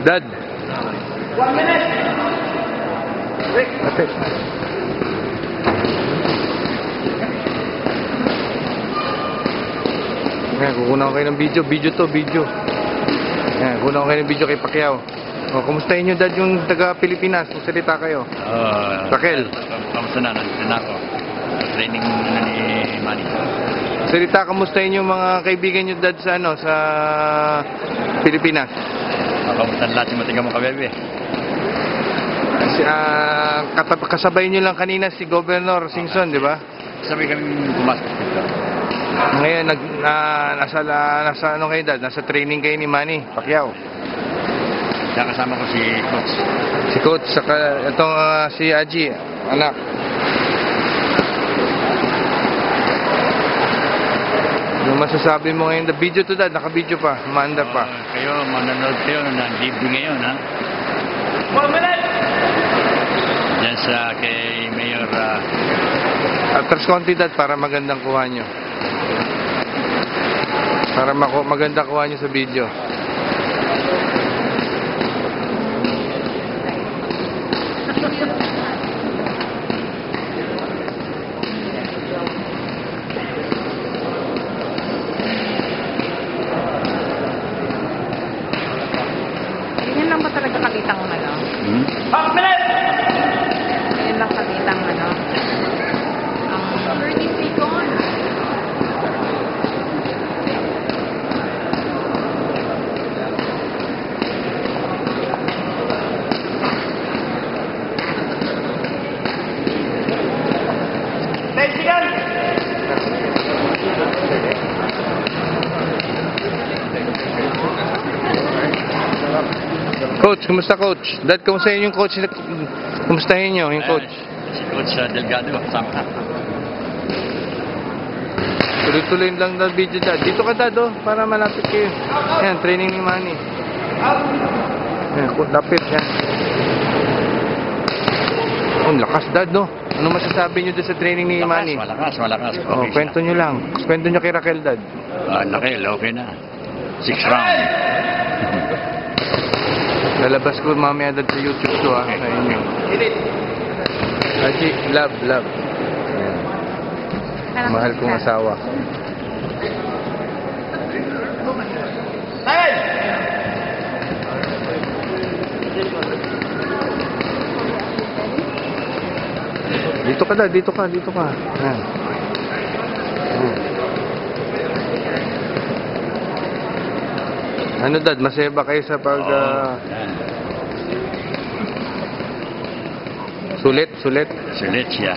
Dad. 1 minute. Ate. Ayan, kukunan ko kayo ng video. Video to, video. Ayan, kukunan ko kayo ng video kay Pacquiao. O, kumustahin nyo, Dad, yung taga-Pilipinas? Magsalita kayo. Raquel. Kamusta na? Nandito na ako. Training na ni Manny. Salita, kamustahin yung mga kaibigan nyo, Dad, sa, ano, sa Pilipinas? Kamusta lahat yung matigang mga kabebe? Kasabay nyo lang kanina si Governor Singson, di ba? Sabi kami pumasok dito. Ngayon, nasa ano kayo, Dad? Nasa training kayo ni Manny Pacquiao. Kaya kasama ko si Coach. Si Coach, saka itong si Aji, anak. Ano masasabi mo ngayon? The video to, Dad, naka-video pa, maanda pa. Kayo, manonood kayo ng DVD ngayon, ha? 1 minute. Diyan sa kay Mayor... Atras konti, Dad, para magandang kuha nyo. Para magandang kuha nyo sa video. Yan lang ba talaga kakitang ano? Half minute. Yan lang kakitang ano? Ang 30 seconds. Coach, kumusta, Coach? Dad, kumustahin yung coach? Kumustahin nyo yung coach? Si Coach Delgado, kasama ka. Tuloy-tuloy lang na video, Dad. Dito ka, Dad, oh, para malapit kayo. Yan, training ni Manny. Yan, lapit yan. Oh, lakas, Dad, no? Ano masasabi nyo doon sa training ni Manny? Malakas. Oh, Okay kwento nyo lang. Kwento nyo kay Raquel, Dad. Raquel, okay na. 6 round. Lalabas ko mamaya, Dad, sa YouTube to, ha, sa inyo. Aji, love. Ayan. Mahal kong asawa. Dito ka, Dad, dito ka. Ayan. Ano, Dad, masaya ba kayo sa pag... Sulit? Sulit siya.